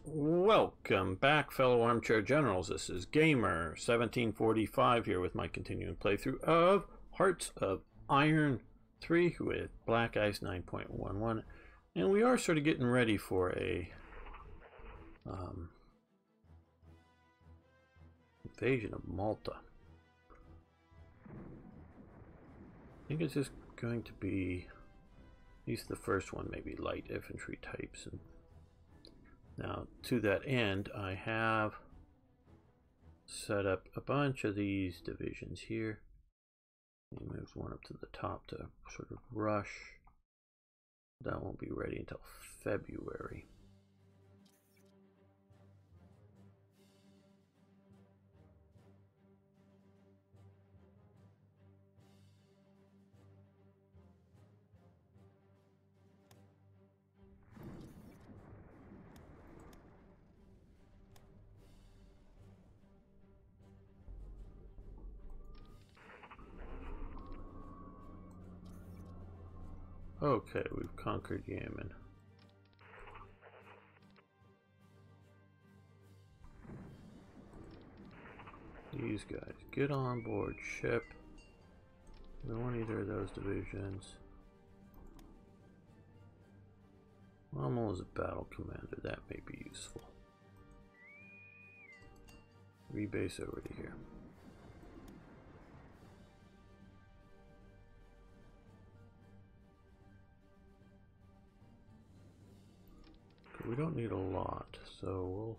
Welcome back, fellow armchair generals. This is Gamer 1745 here with my continuing playthrough of Hearts of Iron 3 with Black Ice 9.11, and we are sort of getting ready for a invasion of Malta. I think it's just going to be, at least the first one, maybe light infantry types. And now, to that end, I have set up a bunch of these divisions here. He moves one up to the top to sort of rush. That won't be ready until February. Okay, we've conquered Yemen. These guys, get on board ship. We don't want either of those divisions. Rommel is a battle commander, that may be useful. Rebase over to here. We don't need a lot, so we'll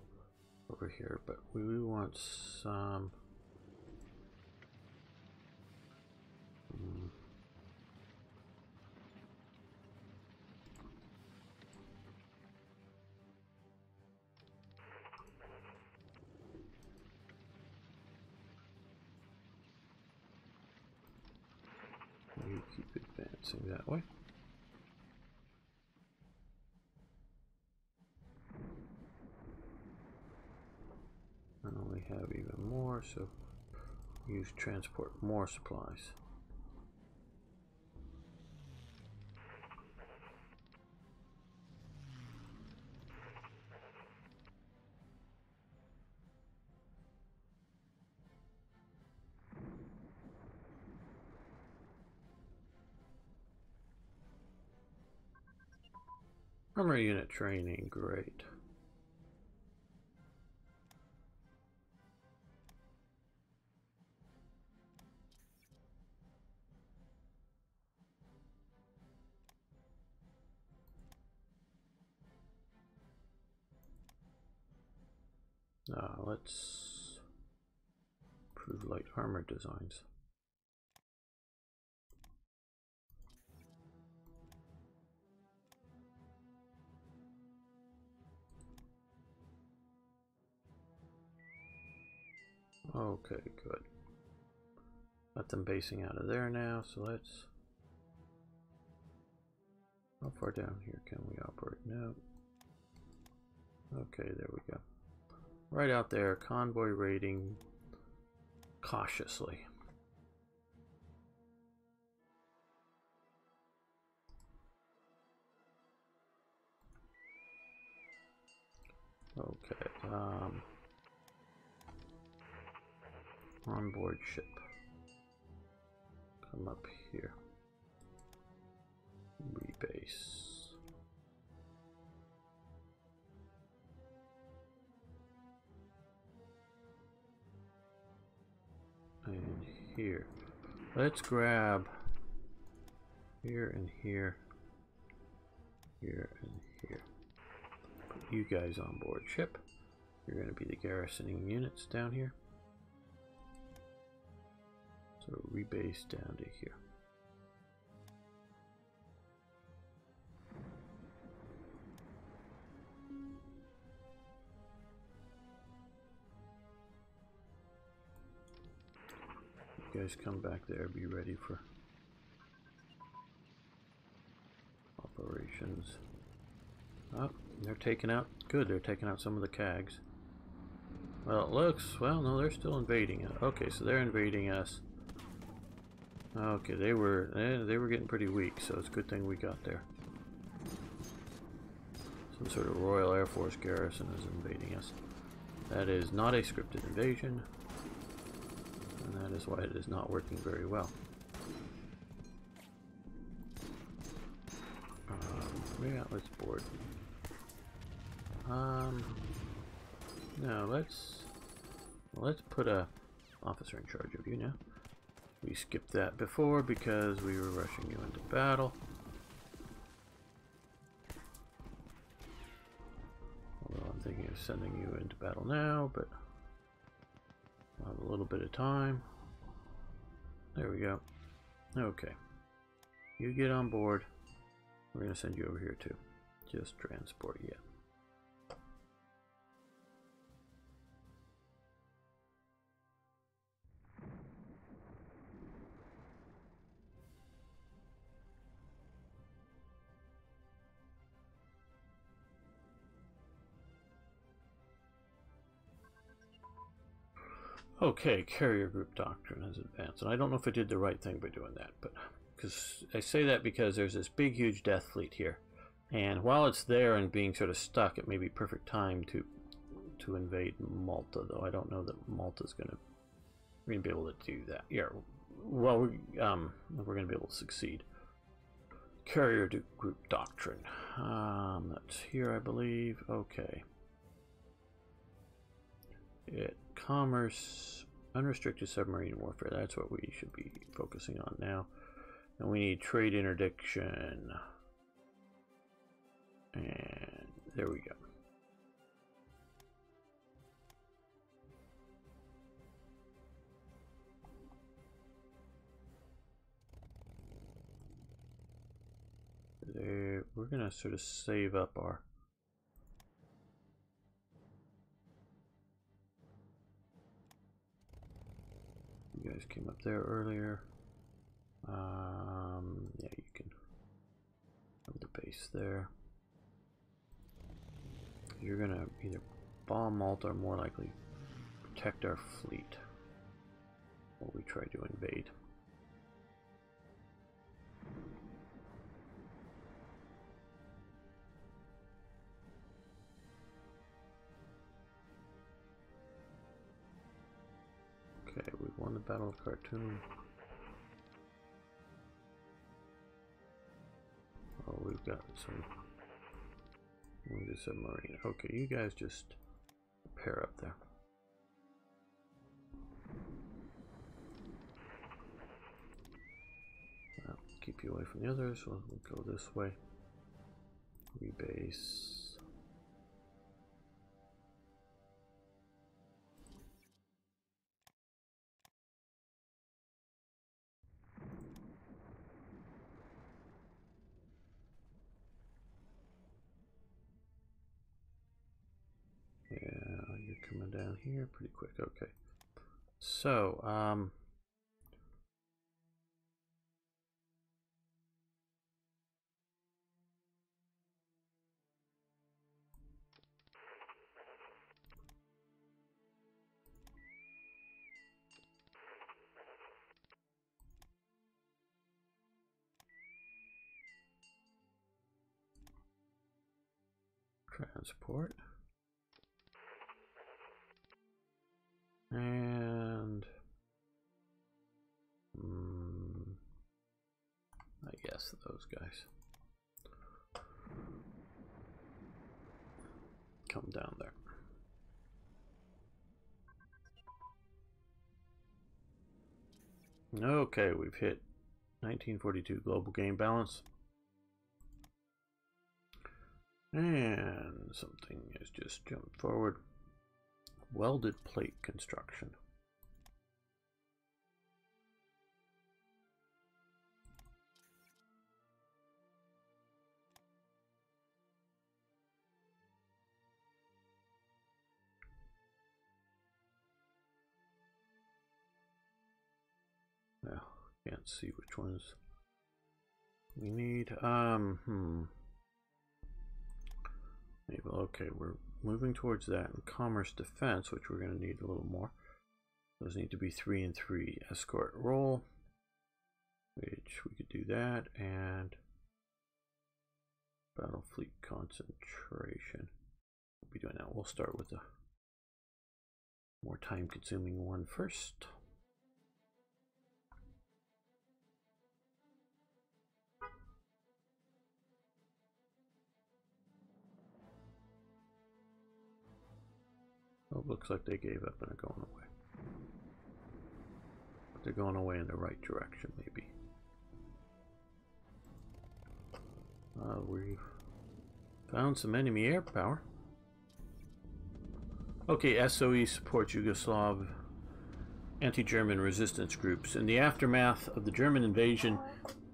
over here, but we want some you keep advancing that way. And we have even more, so use transport more supplies. Armor unit training, great. Let's improve light armor designs. Okay, good. Got them basing out of there now, so let's... How far down here can we operate? No. Okay, there we go. Right out there, convoy raiding cautiously. Okay, on board ship. Come up here. Rebase. And here. Let's grab here and here. Here and here. Put you guys on board ship. You're going to be the garrisoning units down here. So rebase down to here. You guys come back there, be ready for operations. Oh, they're taking out, good, they're taking out some of the CAGs. Well, it looks, well, no, they're still invading us. Okay, so they're invading us. Okay, they were getting pretty weak, so it's a good thing we got there. So some sort of Royal Air Force garrison is invading us. That is not a scripted invasion, and that is why it is not working very well. Yeah, let's board. No, let's put a officer in charge of you now. We skipped that before because we were rushing you into battle. Although I'm thinking of sending you into battle now, but I'll have a little bit of time. There we go. Okay. You get on board. We're going to send you over here too. Just transport you. Okay, carrier group doctrine has advanced. And I don't know if I did the right thing by doing that, but because I say that because there's this big, huge death fleet here. And while it's there and being sort of stuck, it may be perfect time to invade Malta, though I don't know that Malta's we're gonna be able to do that. Yeah, well, we're gonna be able to succeed. Carrier group doctrine. That's here, I believe. Okay. Commerce, unrestricted submarine warfare. That's what we should be focusing on now. And we need trade interdiction. And there we go. There, we're gonna sort of save up our you guys came up there earlier. Yeah, you can have the base there. You're gonna either bomb Malta or more likely protect our fleet while we try to invade. Okay, we've won the Battle of Khartoum. Oh, we've got some wounded submarine. Okay, you guys just pair up there. I'll keep you away from the others. We'll go this way. Rebase. Yeah, you're coming down here pretty quick. Okay. So, transport. And I guess those guys come down there. Okay, we've hit 1942 global game balance. And something has just jumped forward. Welded plate construction. Well, can't see which ones we need. Maybe, okay, we're moving towards that. And commerce defense, which we're going to need a little more. Those need to be 3 and 3. Escort roll, which we could do that, and Battle fleet concentration. We'll be doing that. We'll start with the more time-consuming one first. Oh, it looks like they gave up and are going away. But they're going away in the right direction, maybe. We've found some enemy air power. Okay, SOE supports Yugoslav anti-German resistance groups. In the aftermath of the German invasion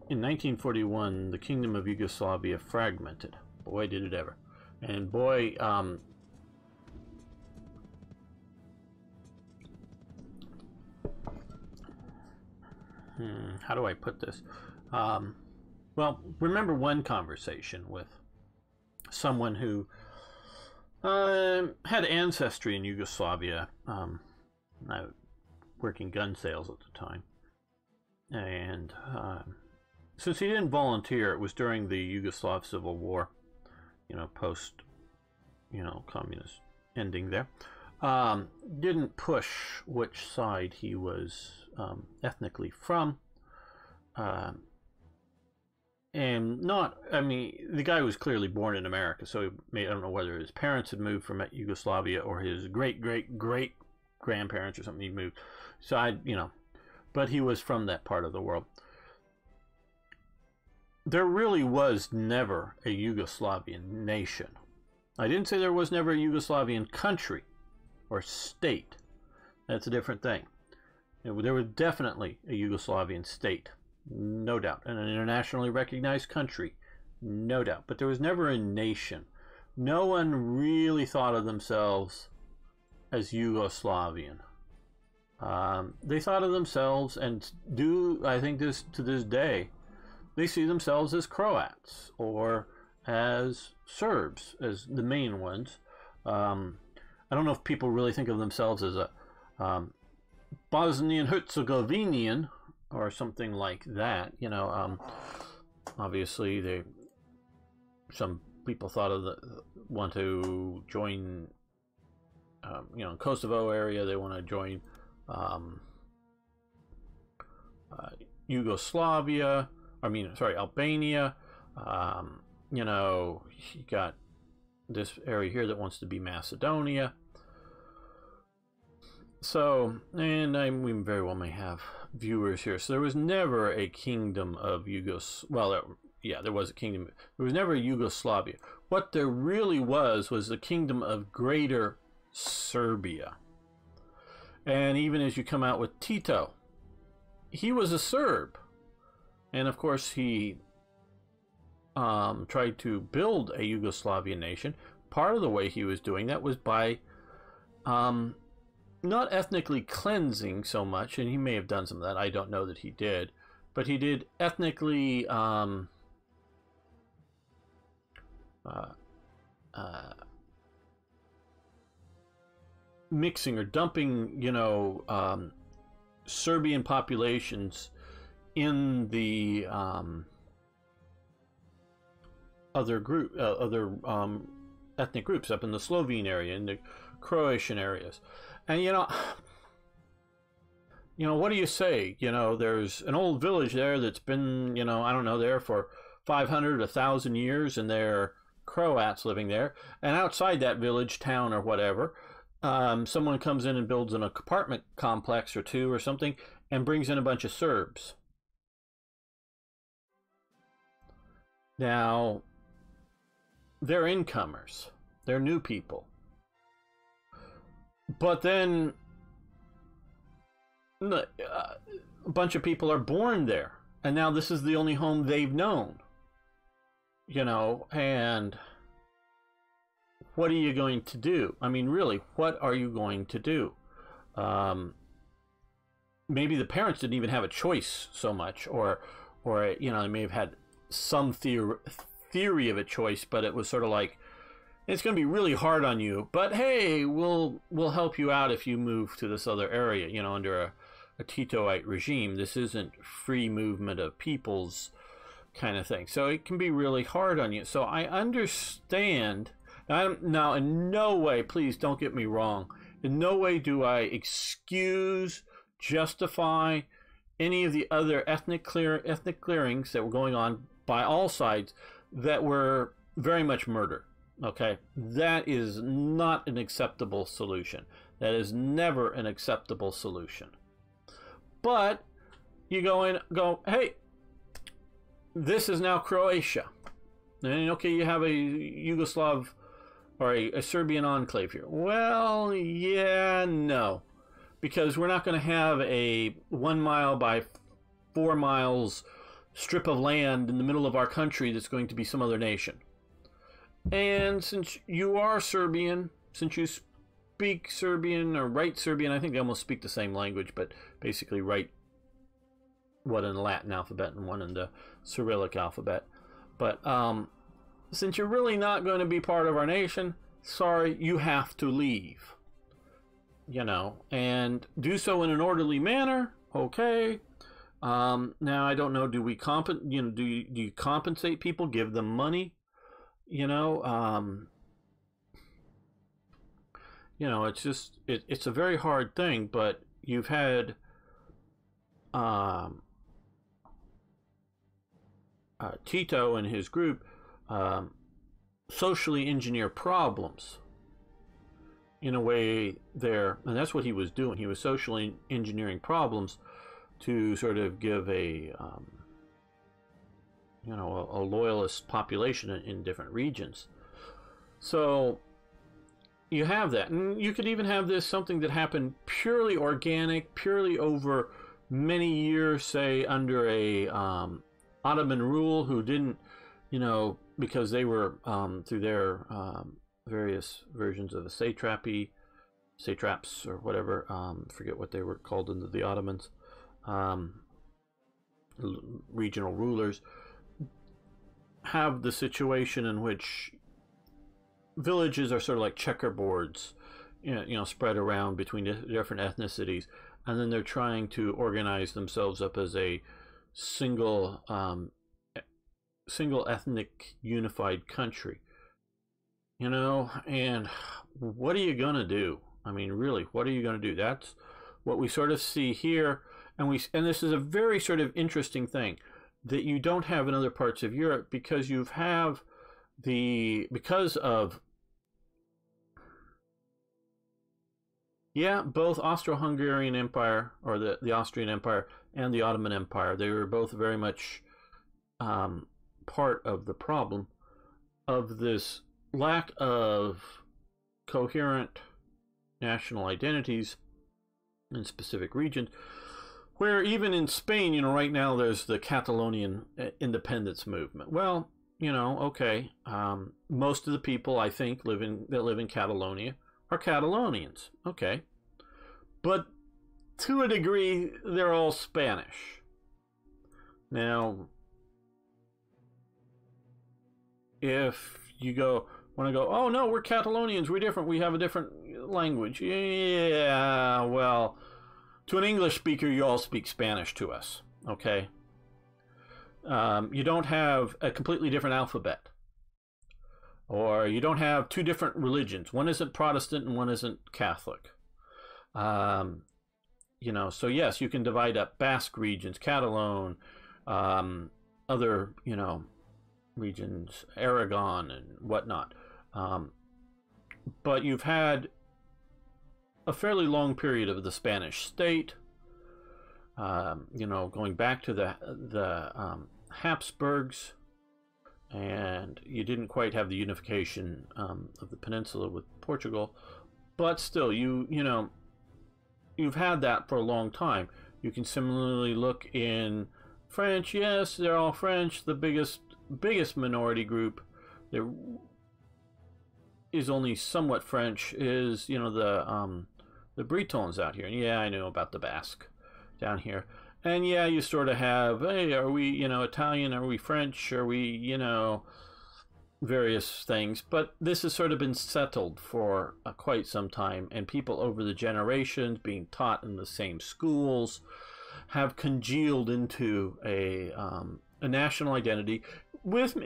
in 1941, the Kingdom of Yugoslavia fragmented. Boy, did it ever. And boy, how do I put this? Well, remember one conversation with someone who had ancestry in Yugoslavia. I was working gun sales at the time. And since he didn't volunteer, it was during the Yugoslav Civil War, you know, post, you know, communist ending there. Didn't push which side he was ethnically from. And not, I mean, the guy was clearly born in America, so I don't know whether his parents had moved from Yugoslavia or his great-great-great-grandparents or something he moved. So you know, but he was from that part of the world. There really was never a Yugoslavian nation. I didn't say there was never a Yugoslavian country or state. That's a different thing. There was definitely a Yugoslavian state. No doubt. And an internationally recognized country. No doubt. But there was never a nation. No one really thought of themselves as Yugoslavian. They thought of themselves, and do, I think this to this day, they see themselves as Croats or as Serbs, as the main ones. I don't know if people really think of themselves as a Bosnian Herzegovinian or something like that, you know. Obviously, some people thought of want to join, you know, Kosovo area. They want to join Yugoslavia. Albania. You know, you got this area here that wants to be Macedonia. So, and we very well may have viewers here. So there was never a kingdom of there was a kingdom. There was never a Yugoslavia. What there really was the kingdom of Greater Serbia. And even as you come out with Tito, he was a Serb. And of course he tried to build a Yugoslavian nation. Part of the way he was doing that was by not ethnically cleansing so much, and he may have done some of that. I don't know that he did, but he did ethnically mixing or dumping, you know, Serbian populations in the other ethnic groups up in the Slovene area, in the Croatian areas. And you know, what do you say? You know, there's an old village there that's been, you know, I don't know, there for 500, 1,000 years, and there are Croats living there. And outside that village, town, or whatever, someone comes in and builds an apartment complex or two or something, and brings in a bunch of Serbs. Now, they're incomers. They're new people. But then a bunch of people are born there, and now this is the only home they've known. You know, and what are you going to do? I mean, really, what are you going to do? Maybe the parents didn't even have a choice so much, or you know, they may have had some theory of a choice, but it was sort of like, it's going to be really hard on you, but hey, we'll help you out if you move to this other area, you know, under a Titoite regime. This isn't free movement of peoples kind of thing. So it can be really hard on you. So I understand. Now, in no way, please don't get me wrong, in no way do I excuse, justify any of the other ethnic clearings that were going on by all sides that were very much murder. Okay, that is not an acceptable solution. That is never an acceptable solution. But you go, hey, this is now Croatia. And okay, you have a Yugoslav or a Serbian enclave here. Well, yeah, no. Because we're not going to have a 1 mile by 4 miles strip of land in the middle of our country that's going to be some other nation. And since you are Serbian, since you speak Serbian or write Serbian, I think they almost speak the same language, but basically write one in the Latin alphabet and one in the Cyrillic alphabet. But since you're really not going to be part of our nation, sorry, you have to leave. You know, and do so in an orderly manner. Okay. Now I don't know. Do we do you compensate people? Give them money? You know, it's just it's a very hard thing. But you've had Tito and his group socially engineer problems in a way there, and that's what he was doing. He was socially engineering problems to sort of give a loyalist population in different regions. So you have that, and you could even have this something that happened purely organic, purely over many years, say under a Ottoman rule, who didn't, because they were through their various versions of a satraps or whatever, forget what they were called under the Ottomans, regional rulers, have the situation in which villages are sort of like checkerboards, spread around between different ethnicities, and then they're trying to organize themselves up as a single ethnic unified country. And what are you going to do? I mean, really, what are you going to do? That's what we sort of see here. And this is a very sort of interesting thing that you don't have in other parts of Europe, because both Austro-Hungarian Empire, or the Austrian Empire, and the Ottoman Empire, they were both very much part of the problem of this lack of coherent national identities in specific regions, where even in Spain, right now there's the Catalonian independence movement. Well, okay, most of the people, I think, that live in Catalonia are Catalonians, okay, but to a degree, they're all Spanish. Now, if you want to go, oh no, we're Catalonians, we're different, we have a different language. Yeah, well, to an English speaker, you all speak Spanish to us, okay? You don't have a completely different alphabet, or you don't have two different religions. One isn't Protestant and one isn't Catholic. So yes, you can divide up Basque regions, Catalan, other, regions, Aragon and whatnot. But you've had a fairly long period of the Spanish state, going back to the Habsburgs, and you didn't quite have the unification of the peninsula with Portugal, but still, you've had that for a long time. You can similarly look in French. Yes, they're all French. The biggest minority group there is only somewhat French is the Bretons out here. And yeah, I know about the Basque down here. And yeah, you sort of have, hey, are we Italian? Are we French? Are we various things? But this has sort of been settled for quite some time, and people over the generations being taught in the same schools have congealed into a a national identity with,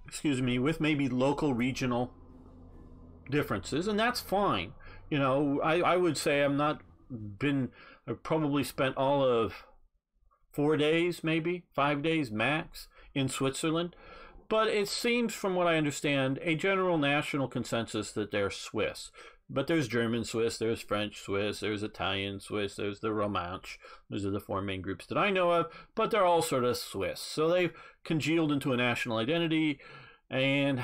excuse me, with maybe local regional differences, and that's fine. You know, I would say I've probably spent all of 4 days, maybe 5 days max in Switzerland. But it seems, from what I understand, a general national consensus that they're Swiss. But there's German Swiss, there's French Swiss, there's Italian Swiss, there's the Romansh. Those are the 4 main groups that I know of, but they're all sort of Swiss. So they've congealed into a national identity, and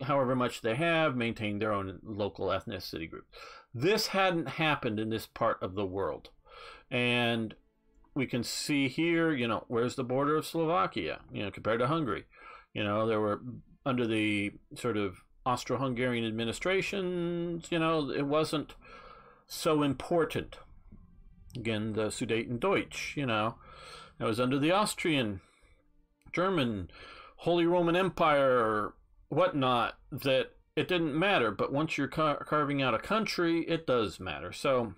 however much they have, maintained their own local ethnicity group. This hadn't happened in this part of the world. And we can see here, you know, where's the border of Slovakia, you know, compared to Hungary. You know, there were, under the sort of Austro-Hungarian administrations, you know, it wasn't so important. Again, the Sudetendeutsch, you know, it was under the Austrian, German, Holy Roman Empire, whatnot, that it didn't matter. But once you're carving out a country, it does matter. So,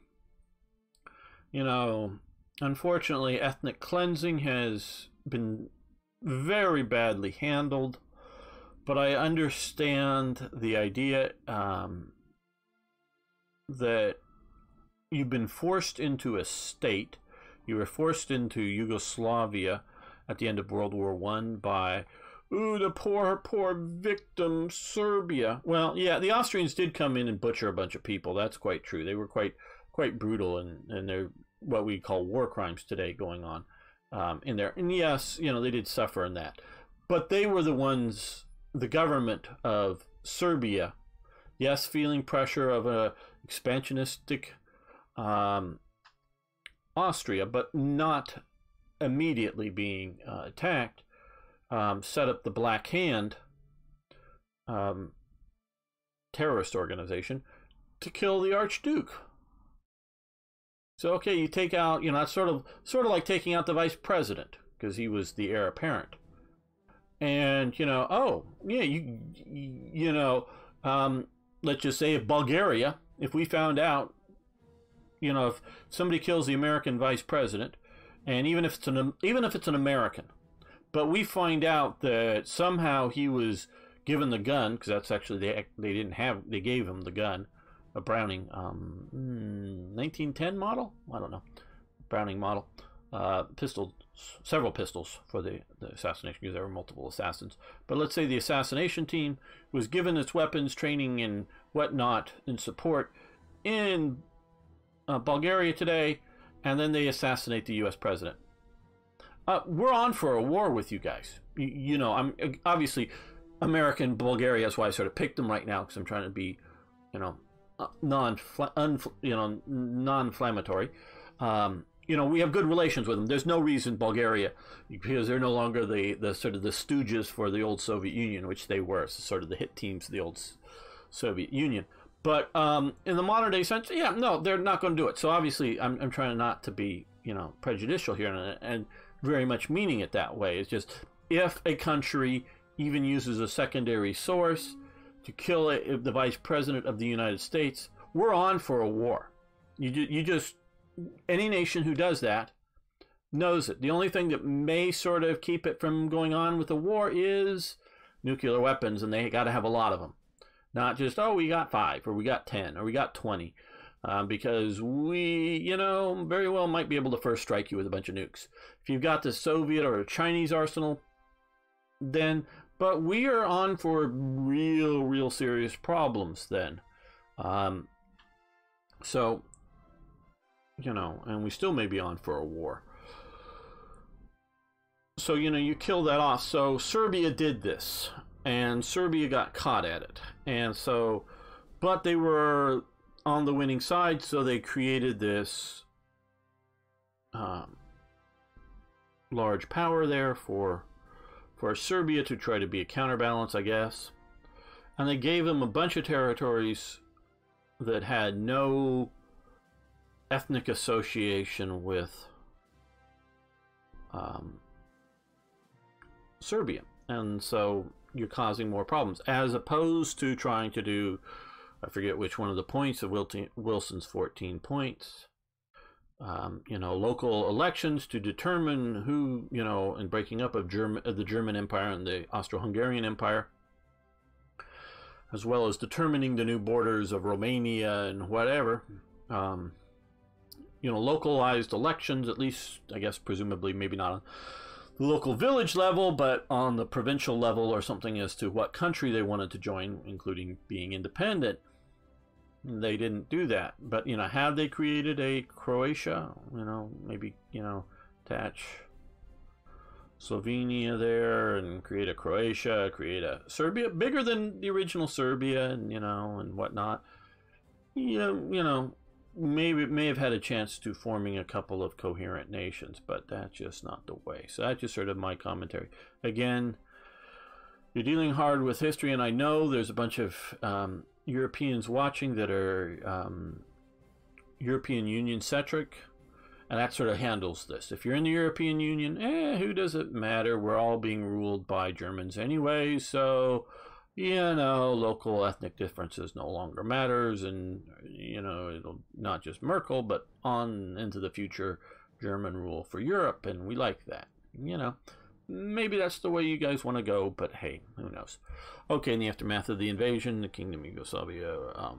you know, unfortunately, ethnic cleansing has been very badly handled, but I understand the idea that you've been forced into a state. You were forced into Yugoslavia at the end of World War I by, ooh, the poor victim, Serbia. Well, yeah, the Austrians did come in and butcher a bunch of people. That's quite true. They were quite brutal, and they're what we call war crimes today going on in there. And yes, you know, they did suffer in that. But they were the ones, the government of Serbia, yes, feeling pressure of a expansionistic Austria, but not immediately being attacked, set up the Black Hand terrorist organization to kill the Archduke. So, okay, you take out, you know, it's sort of like taking out the vice president, because he was the heir apparent. And, you know, oh, yeah, you know, let's just say if Bulgaria, if we found out, you know, if somebody kills the American vice president, and even if it's an American, but we find out that somehow he was given the gun, because that's actually, they gave him the gun, a Browning 1910 model, I don't know, Browning model, several pistols for the assassination, because there were multiple assassins. But let's say the assassination team was given its weapons, training, and whatnot in support in Bulgaria today, and then they assassinate the U.S. president. We're on for a war with you guys. You know, I'm obviously America and Bulgaria. That's why I sort of picked them right now, because I'm trying to be, you know, non-inflammatory. You know, we have good relations with them. There's no reason Bulgaria, because they're no longer the sort of the stooges for the old Soviet Union, which they were, sort of the hit teams of the old Soviet Union. But in the modern day sense, yeah, no, they're not going to do it. So obviously, I'm trying not to be, you know, prejudicial here, and very much meaning it that way. It's just, if a country even uses a secondary source to kill the vice president of the United States, we're on for a war. You just, any nation who does that knows it. The only thing that may sort of keep it from going on with a war is nuclear weapons, and they got to have a lot of them. Not just, oh, we got 5, or we got 10, or we got 20, because we, you know, very well might be able to first strike you with a bunch of nukes. If you've got the Soviet or Chinese arsenal, then, but we are on for real serious problems then. So, you know, and we still may be on for a war. So, you know, you kill that off. So Serbia did this, and Serbia got caught at it. And so, but they were on the winning side, so they created this large power there for Serbia to try to be a counterbalance, I guess. And they gave them a bunch of territories that had no ethnic association with Serbia. And so you're causing more problems, as opposed to trying to do, I forget which one of the points of Wilson's 14 points, you know, local elections to determine who, you know, and breaking up of the German Empire and the Austro-Hungarian Empire, as well as determining the new borders of Romania and whatever. You know, localized elections, at least, I guess, presumably, maybe not on the local village level, but on the provincial level or something as to what country they wanted to join, including being independent. They didn't do that. But, you know, have they created a Croatia? You know, maybe, you know, attach Slovenia there and create a Croatia, create a Serbia, bigger than the original Serbia, and, you know, and whatnot. You know, maybe it may have had a chance to forming a couple of coherent nations, but that's just not the way. So that's just sort of my commentary. Again, you're dealing hard with history, and I know there's a bunch of Europeans watching that are European Union centric, and that sort of handles this. If you're in the European Union, who does it matter? We're all being ruled by Germans anyway, so, you know, local ethnic differences no longer matters, and, you know, it'll not just Merkel, but on into the future, German rule for Europe, and we like that. You know, maybe that's the way you guys want to go, but hey, who knows? Okay, in the aftermath of the invasion, the Kingdom of Yugoslavia,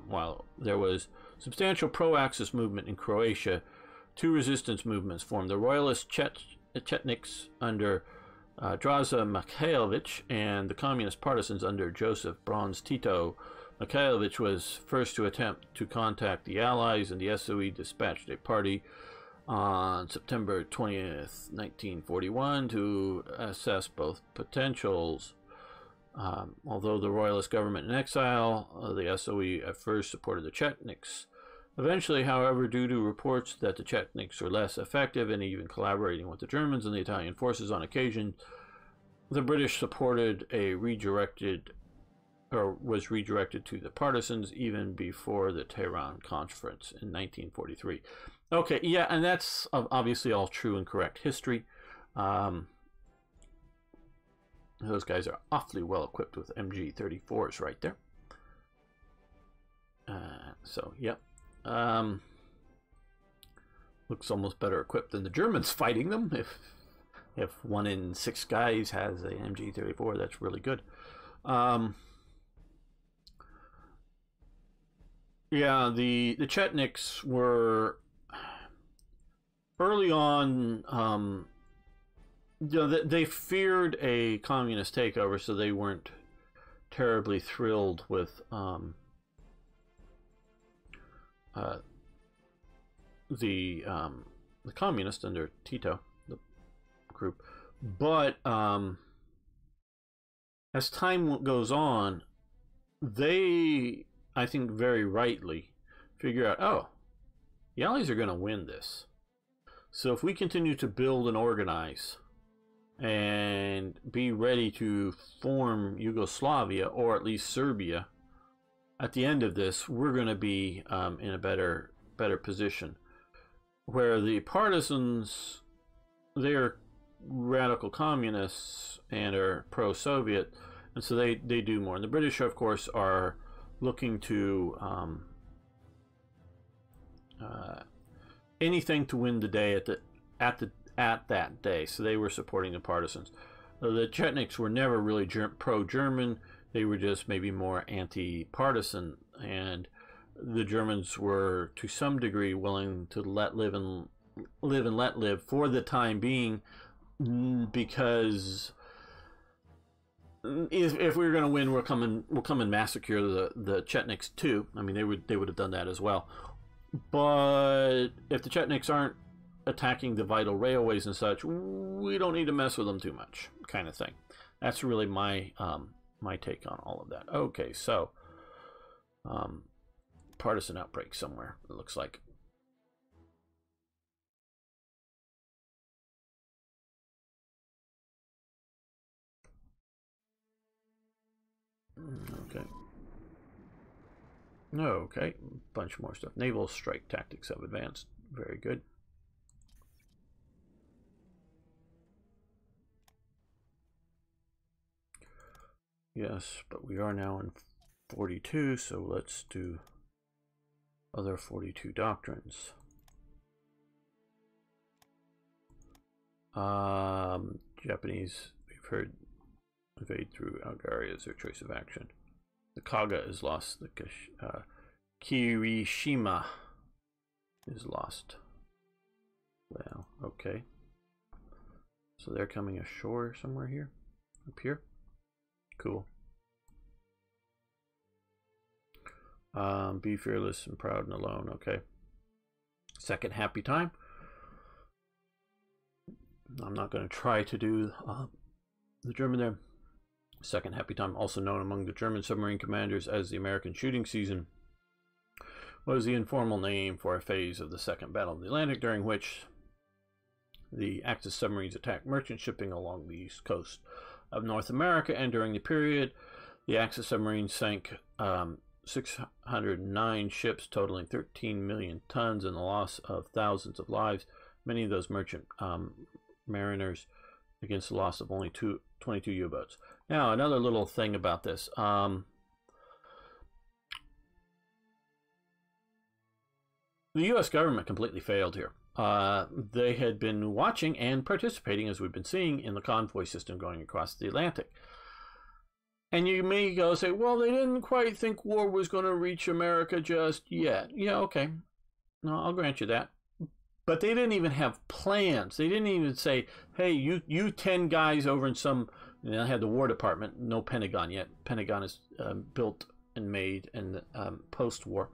while there was substantial pro-Axis movement in Croatia, two resistance movements formed. The Royalist Chetniks under Draza Mihailovic and the Communist Partisans under Joseph Broz Tito. Mihailovic was first to attempt to contact the Allies, and the SOE dispatched a party on September 20th, 1941 to assess both potentials. Although the Royalist government in exile, the SOE at first supported the Chetniks. Eventually, however, due to reports that the Chetniks were less effective and even collaborating with the Germans and the Italian forces on occasion, the British supported was redirected to the partisans even before the Tehran Conference in 1943. Okay, yeah, and that's obviously all true and correct history. Those guys are awfully well equipped with MG-34s right there. So, yep. Looks almost better equipped than the Germans fighting them. If 1 in 6 guys has an MG-34, that's really good. Yeah, the Chetniks were early on. You know, they feared a communist takeover, so they weren't terribly thrilled with the communists under Tito, the group. But as time goes on, they, I think very rightly, figure out, oh, the Allies are going to win this. So if we continue to build and organize and be ready to form Yugoslavia, or at least Serbia, at the end of this, we're going to be in a better position. Where the partisans, they're radical communists and are pro-Soviet, and so they do more. And the British, of course, are looking to anything to win the day at that day. So they were supporting the partisans. The Chetniks were never really pro-German. They were just maybe more anti-partisan, and the Germans were to some degree willing to let live and let live for the time being, because if we were going to win, we'll come and massacre the Chetniks too. I mean, they would have done that as well. But if the Chetniks aren't attacking the vital railways and such, we don't need to mess with them too much, kind of thing. That's really my my take on all of that. Okay, so partisan outbreak somewhere, it looks like. Okay. Okay, bunch more stuff. Naval strike tactics have advanced. Very good. Yes, but we are now in 42, so let's do other 42 doctrines. Japanese, we've heard, invade through Algaria as their choice of action. The Kaga is lost. The Kirishima is lost. Well, okay. So they're coming ashore somewhere here? Up here? Cool. Be fearless and proud and alone. Okay. Second happy time. I'm not going to try to do the German there. Second happy time, also known among the German submarine commanders as the American shooting season, was the informal name for a phase of the Second Battle of the Atlantic during which the Axis submarines attacked merchant shipping along the east coast of North America, and during the period, the Axis submarines sank 609 ships, totaling 13 million tons, and the loss of thousands of lives, many of those merchant mariners, against the loss of only 22 U-boats. Now, another little thing about this. The U.S. government completely failed here. They had been watching and participating, as we've been seeing, in the convoy system going across the Atlantic. And you may go say, well, they didn't quite think war was going to reach America just yet. Yeah, okay. No, I'll grant you that. But they didn't even have plans. They didn't even say, hey, you 10 guys over in some... And I had the War Department, no Pentagon yet. Pentagon is built and made in the post-war.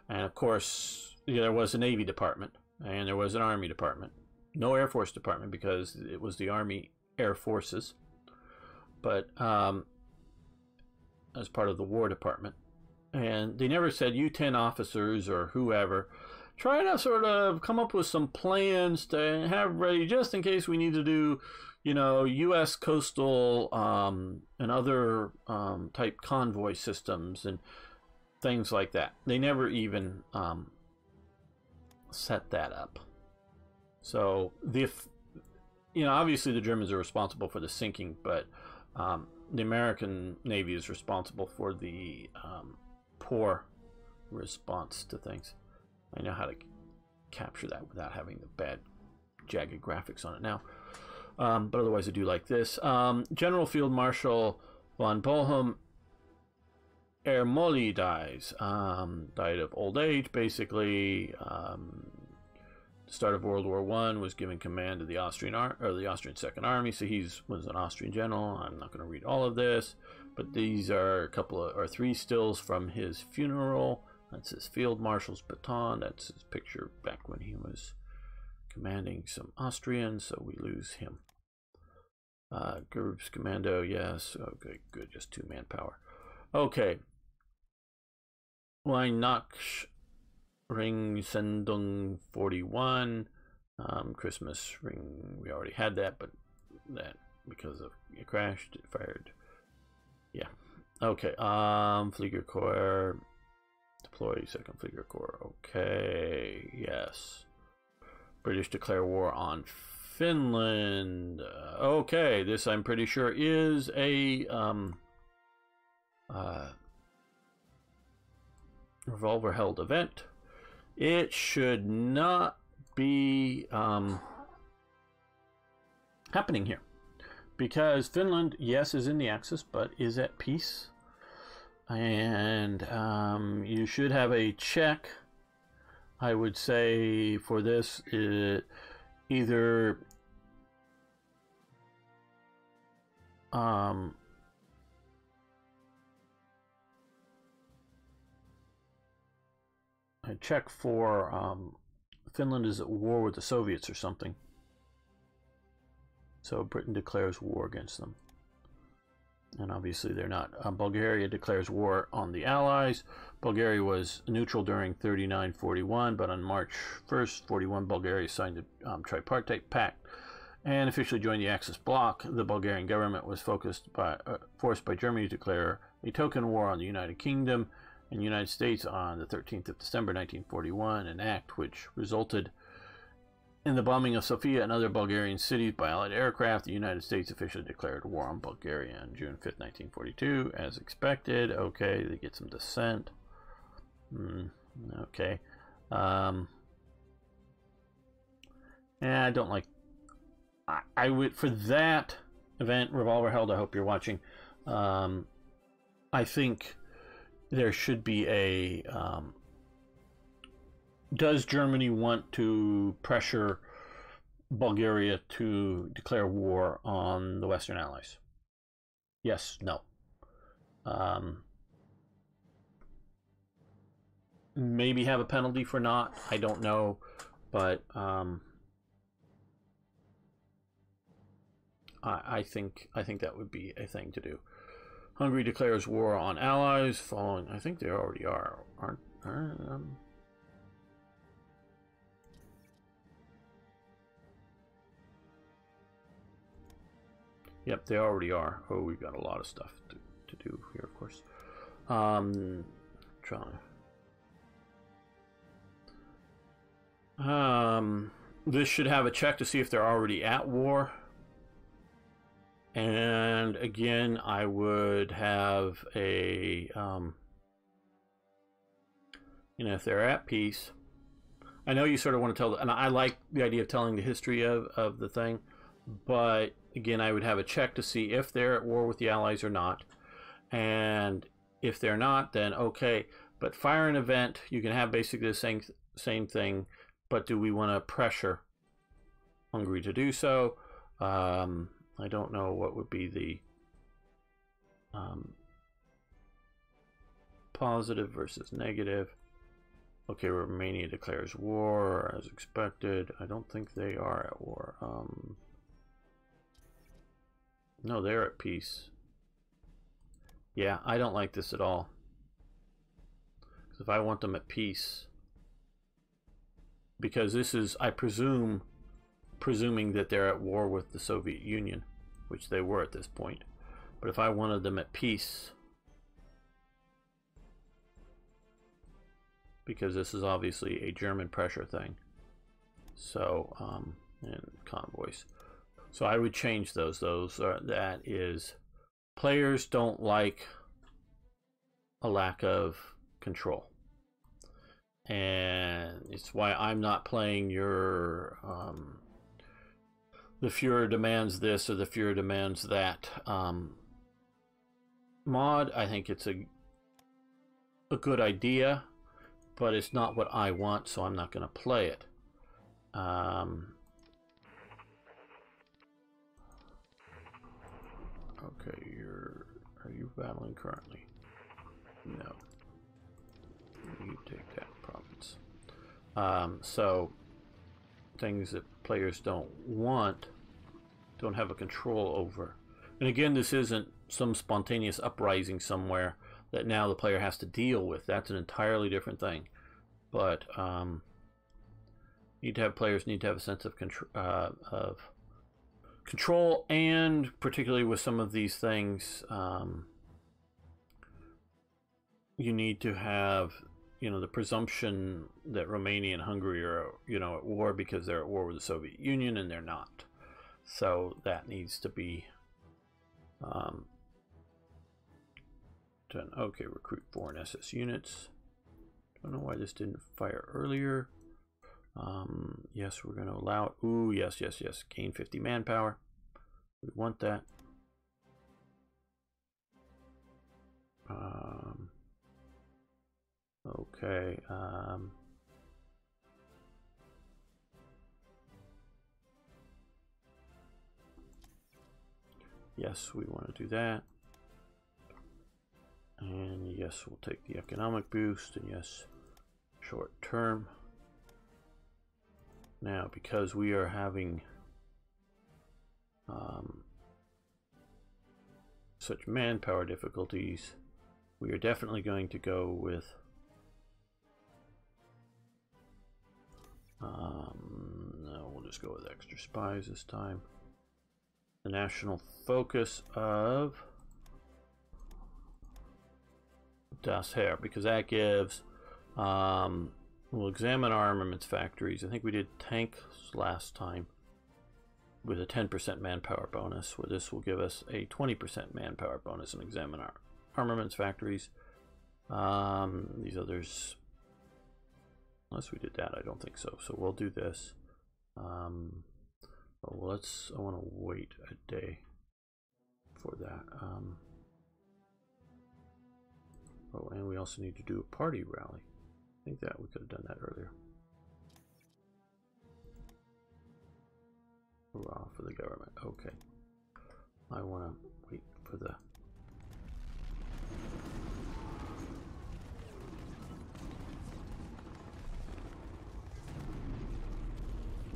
And, of course, there was a Navy Department, and there was an Army Department. No Air Force Department, because it was the Army Air Forces. But as part of the War Department. And they never said, you 10 officers or whoever, try to sort of come up with some plans to have ready just in case we need to do, you know, U.S. coastal and other type convoy systems and things like that. They never even set that up. So, obviously the Germans are responsible for the sinking, but the American Navy is responsible for the poor response to things. I know how to capture that without having the bad, jagged graphics on it now. But otherwise, I do like this. General Field Marshal von Boehm Ermoli dies. Died of old age, basically. Start of World War I, was given command of the Austrian Second Army. So he was an Austrian general. I'm not going to read all of this, but these are three stills from his funeral. That's his field marshal's baton. That's his picture back when he was commanding some Austrians, so we lose him. Groups Commando, yes. Okay, good. Just 2 manpower. Okay. Weihnachtsring Sendung 41. Christmas ring, we already had that, but that, because of it crashed, it fired. Yeah. Okay. Flieger Corps. Deploy 2nd Flieger Corps. Okay, yes. British declare war on Finland. Okay, this I'm pretty sure is a revolver-held event. It should not be happening here, because Finland, yes, is in the Axis, but is at peace. And you should have a check, I would say, for this. Either a check for Finland is at war with the Soviets or something. So Britain declares war against them. And obviously they're not. Bulgaria declares war on the Allies. Bulgaria was neutral during 39-41, but on March 1st, 41, Bulgaria signed the Tripartite Pact and officially joined the Axis bloc. The Bulgarian government was forced by Germany to declare a token war on the United Kingdom and United States on the 13th of December 1941, an act which resulted in the bombing of Sofia and other Bulgarian cities by Allied aircraft. The United States officially declared war on Bulgaria on June 5th, 1942, as expected. Okay, they get some dissent. Okay. Yeah, I don't like I would, for that event, Revolver Held, I hope you're watching, I think there should be a, does Germany want to pressure Bulgaria to declare war on the Western Allies? Yes, no. Maybe have a penalty for not, I don't know, but I think that would be a thing to do. Hungary declares war on allies following. I think they already are, aren't? Yep, they already are. Oh, we've got a lot of stuff to do here, of course. This should have a check to see if they're already at war. And again, I would have a, if they're at peace. I know you sort of want to tell, and I like the idea of telling the history of the thing, but again, I would have a check to see if they're at war with the Allies or not. And if they're not, then okay. But fire an event, you can have basically the same thing, but do we want to pressure Hungary to do so? I don't know what would be the positive versus negative. Okay, Romania declares war as expected. I don't think they are at war. No, they're at peace. Yeah, I don't like this at all. Because if I want them at peace, because this is, I presuming that they're at war with the Soviet Union, which they were at this point. But if I wanted them at peace, because this is obviously a German pressure thing, so and convoys, so I would change those. That is, players don't like a lack of control, and it's why I'm not playing your the Fuhrer demands this or the Fuhrer demands that mod. I think it's a good idea, but it's not what I want, so I'm not going to play it. Okay, are you battling currently? No. You take that province. So things that players don't have a control over. And again, this isn't some spontaneous uprising somewhere that now the player has to deal with. That's an entirely different thing. But players need to have a sense of control, and particularly with some of these things, you need to have the presumption that Romania and Hungary are at war because they're at war with the Soviet Union, and they're not. So that needs to be done. Okay, recruit foreign SS units. Don't know why this didn't fire earlier. Yes, we're going to allow it. Ooh, yes. Gain 50 manpower. We want that. Okay. Yes, we want to do that. And yes, we'll take the economic boost. And yes, short term. Now, because we are having such manpower difficulties, we are definitely going to go with no, we'll just go with extra spies this time. The national focus of Das Heer, because that gives we'll examine our armaments factories. I think we did tanks last time with a 10% manpower bonus, where this will give us a 20% manpower bonus and examine our armaments factories. These others, unless we did that, I don't think so. So we'll do this. Oh, well, I want to wait a day for that. Oh, and we also need to do a party rally. I think that we could have done that earlier. Hurrah for the government. Okay. I want to wait for the...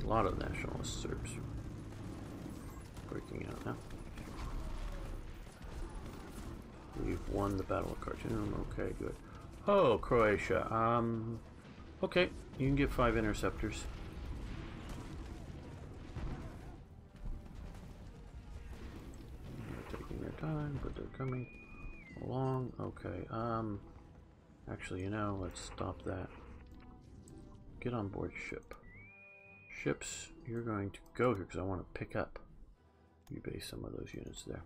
A lot of nationalist Serbs breaking out now. We've won the Battle of Khartoum. Okay, good. Oh, Croatia. Okay, you can get 5 interceptors. They're taking their time, but they're coming along. Okay. Actually, you know, let's stop that. Get on board ship. Ships, you're going to go here because I want to pick up. You base some of those units there.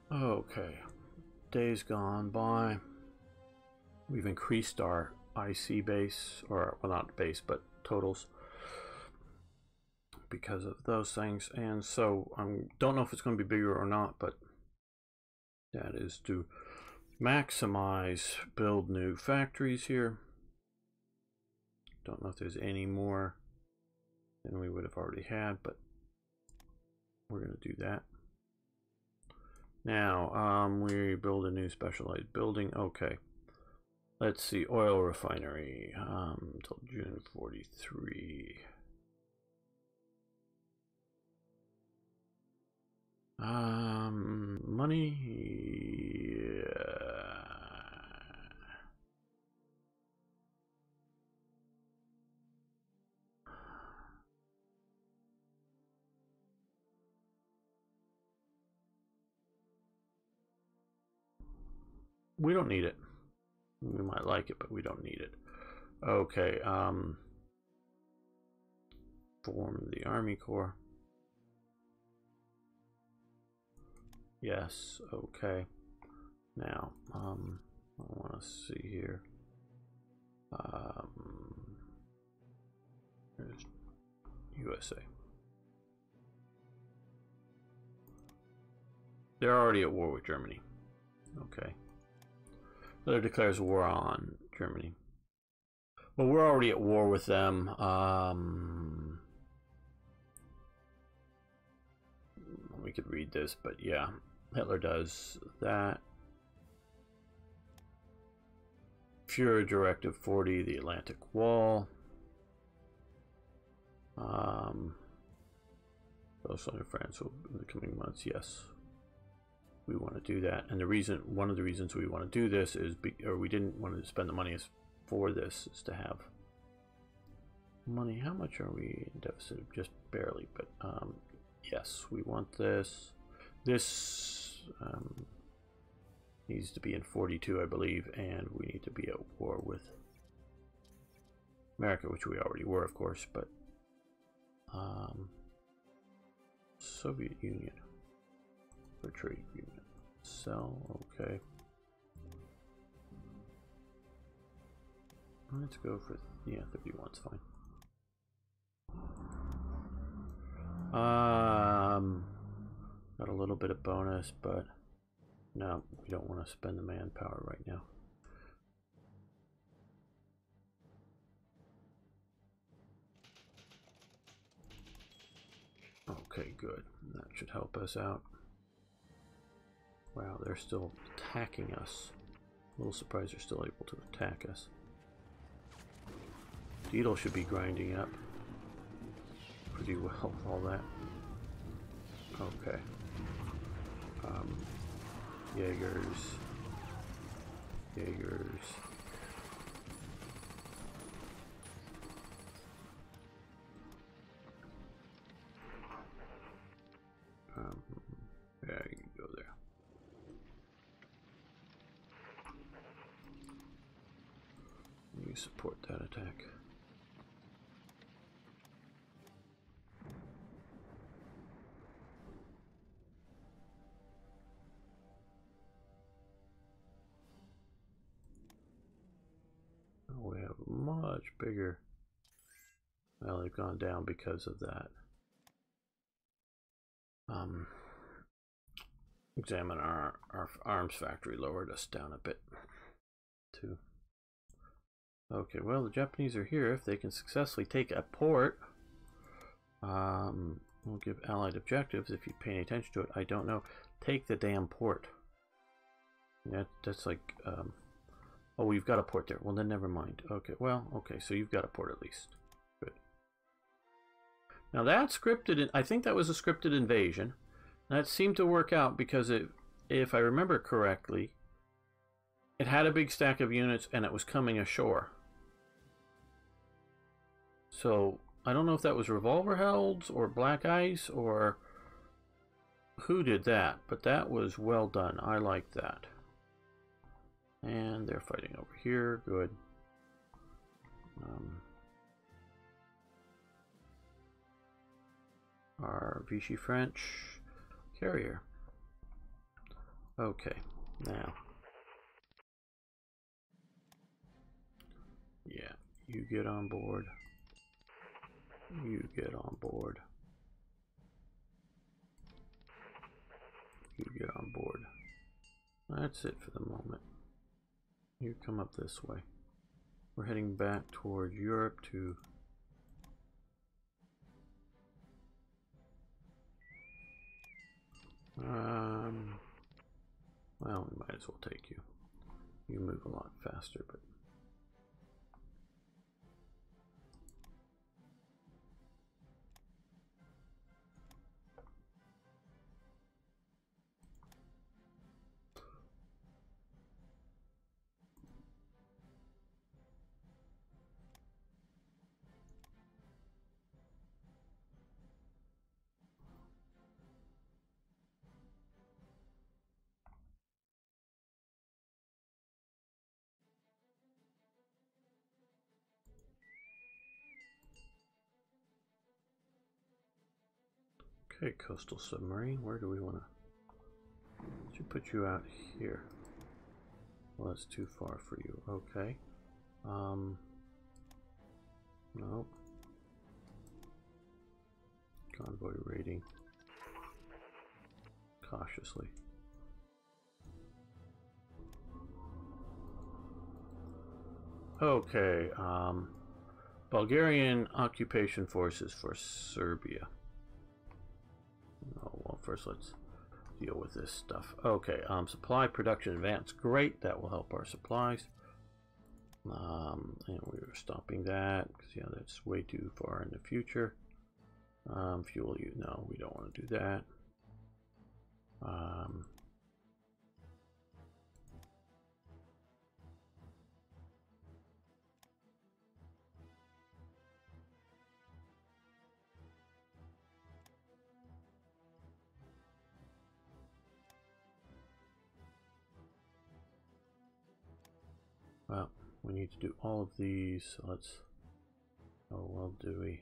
Okay, days gone by. We've increased our IC base, or well, not base, but totals because of those things. And so I don't know if it's going to be bigger or not, but that is to maximize build new factories here. Don't know if there's any more than we would have already had, but we're going to do that. Now, we build a new specialized building. Okay. Let's see, oil refinery until June 43. Money. We don't need it. We might like it, but we don't need it. Okay, form the Army Corps. Yes, okay. Now, I want to see here. There's USA. They're already at war with Germany. Okay. Hitler declares war on Germany. Well, we're already at war with them. We could read this, but yeah, Hitler does that. Fuhrer Directive 40, the Atlantic Wall. Also in France in the coming months, yes. We want to do that, and one of the reasons we want to do this is, or we didn't want to spend the money for this, is to have money. How much are we in deficit? Just barely, but yes, we want this. This needs to be in 42, I believe, and we need to be at war with America, which we already were, of course, but Soviet Union for trade agreement. Sell, okay. Let's go for, yeah, 31's fine. Got a little bit of bonus, but no, we don't want to spend the manpower right now. Okay, good. That should help us out. Wow, they're still attacking us. A little surprised they're still able to attack us. Beetle should be grinding up pretty well with all that. Okay. Jaegers. Yeah, you can go there. You support that attack. we have much bigger. Well, they've gone down because of that. Examine our arms factory lowered us down a bit too. Okay, well, the Japanese are here. If they can successfully take a port, we'll give allied objectives. If you pay any attention to it, I don't know. Take the damn port. That's like, oh, we've got a port there. Well, then never mind. Okay, well, okay, so you've got a port at least. Good. Now that's scripted. I think that was a scripted invasion. That seemed to work out because if I remember correctly, it had a big stack of units and it was coming ashore. So I don't know if that was revolverhelds or black ice or who did that, but that was well done. I like that. And they're fighting over here. Good. Our Vichy French carrier. Okay, now. Yeah, you get on board. You get on board. You get on board. That's it for the moment. You come up this way. We're heading back toward Europe to well, we might as well take you. You move a lot faster, but okay, coastal submarine. Where do we want to? Should put you out here. Well, that's too far for you. Okay. Nope. Convoy rating. Cautiously. Okay. Bulgarian occupation forces for Serbia. Oh, well, first let's deal with this stuff. Okay, supply production advance. Great, that will help our supplies. And we were stopping that because, yeah, that's way too far in the future. Fuel you, no, we don't want to do that. Well, we need to do all of these, so let's, oh, well, do we?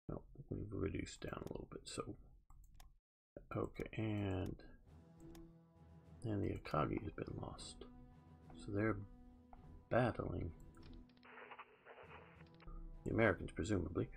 No, we've reduced down a little bit, so, okay, and the Akagi has been lost. So they're battling the Americans, presumably.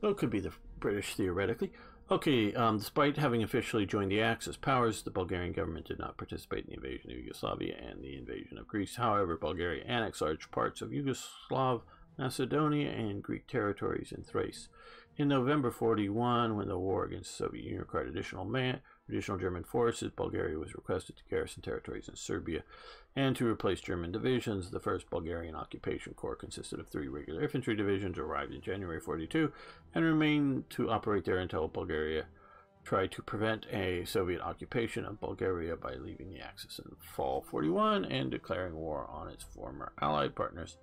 Well, it could be the British, theoretically. Okay, despite having officially joined the Axis powers, the Bulgarian government did not participate in the invasion of Yugoslavia and the invasion of Greece. However, Bulgaria annexed large parts of Yugoslav, Macedonia, and Greek territories in Thrace. In November 41, when the war against the Soviet Union required additional German forces, Bulgaria was requested to garrison territories in Serbia and to replace German divisions. The 1st Bulgarian Occupation Corps consisted of 3 regular infantry divisions, arrived in January 42 and remained to operate there until Bulgaria tried to prevent a Soviet occupation of Bulgaria by leaving the Axis in fall 41 and declaring war on its former Allied partners.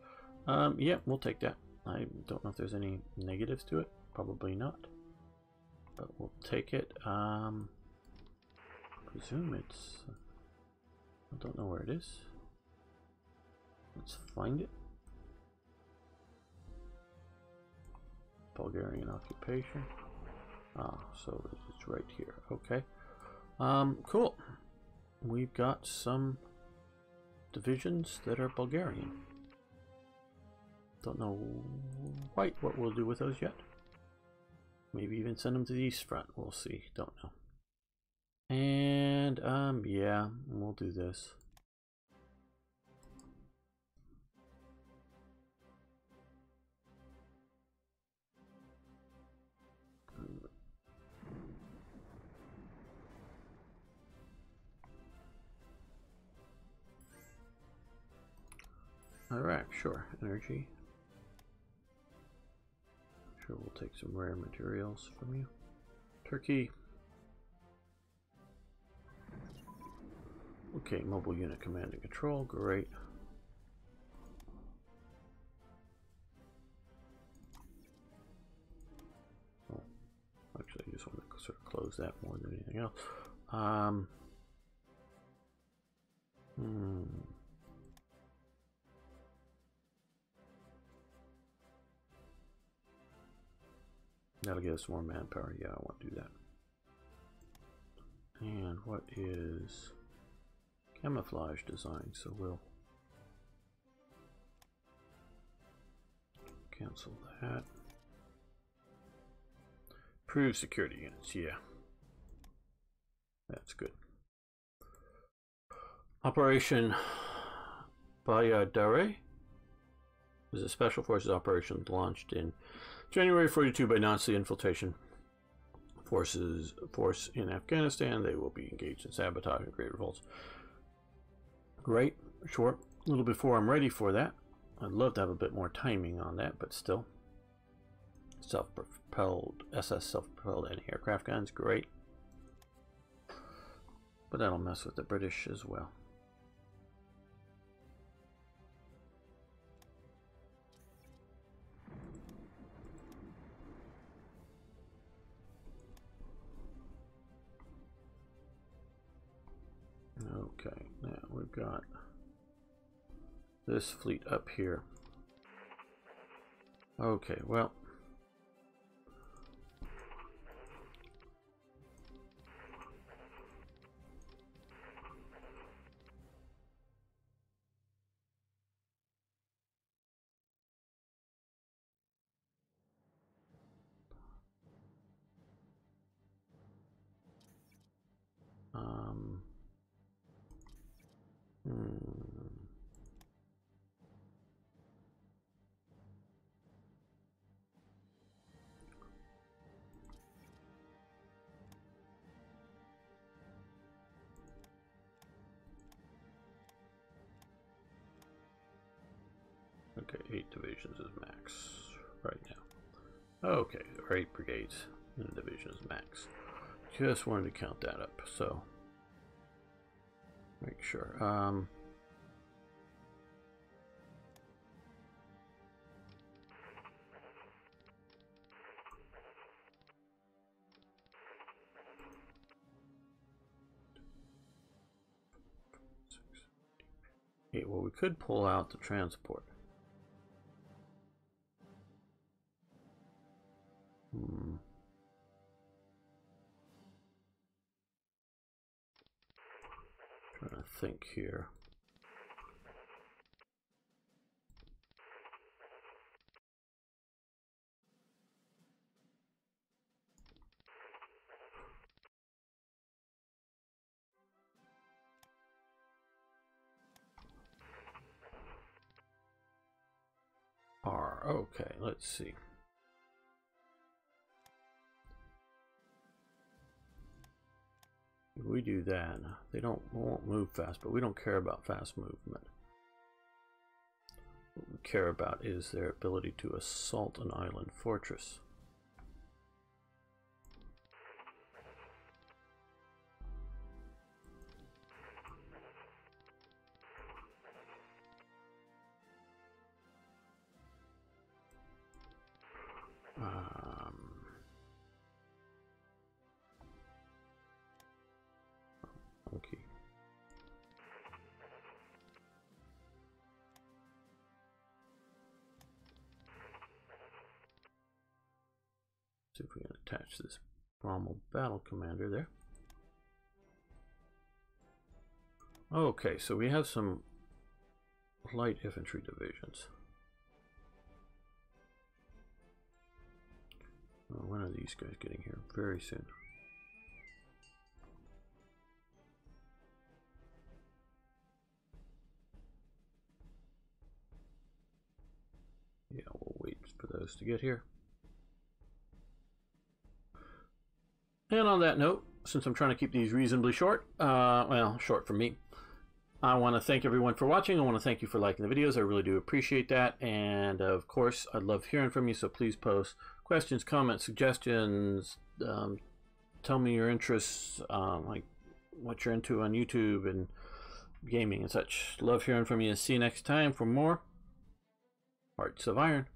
Yeah, we'll take that. I don't know if there's any negatives to it. Probably not. But we'll take it. Presume it's... I don't know where it is. Let's find it. Bulgarian occupation. Ah, so it's right here. Okay. Cool. We've got some divisions that are Bulgarian. Don't know quite what we'll do with those yet. Maybe even send them to the East Front. We'll see. Don't know. And yeah, we'll do this. Iraq, sure. Energy. Sure, we'll take some rare materials from you. Turkey. Okay, mobile unit command and control. Great. Oh, actually, I just want to sort of close that more than anything else. That'll give us more manpower. Yeah, I want to do that. And what is camouflage design? So we'll cancel that. Improve security units. Yeah, that's good. Operation Bayadare was a special forces operation launched in January 42 by Nazi infiltration force in Afghanistan. They will be engaged in sabotage and great revolts. Great, short. A little before I'm ready for that. I'd love to have a bit more timing on that, but still. Self-propelled SS self-propelled anti-aircraft guns, great. But that'll mess with the British as well. Okay, now we've got this fleet up here. Okay, well. Okay, 8 divisions is max right now. Okay, or 8 brigades in the division is max. Just wanted to count that up, so make sure. Okay, well, we could pull out the transport. Trying to think here. Okay, let's see. If we do that, they won't move fast, but we don't care about fast movement. What we care about is their ability to assault an island fortress. Okay. See if we can attach this Rommel battle commander there. Okay, so we have some light infantry divisions. Oh, when are these guys getting here? Very soon. Yeah, we'll wait for those to get here. And on that note, since I'm trying to keep these reasonably short, well, short for me, I want to thank everyone for watching. I want to thank you for liking the videos. I really do appreciate that. And of course, I'd love hearing from you. So please post questions, comments, suggestions. Tell me your interests, like what you're into on YouTube and gaming and such. Love hearing from you. See you next time for more Hearts of Iron.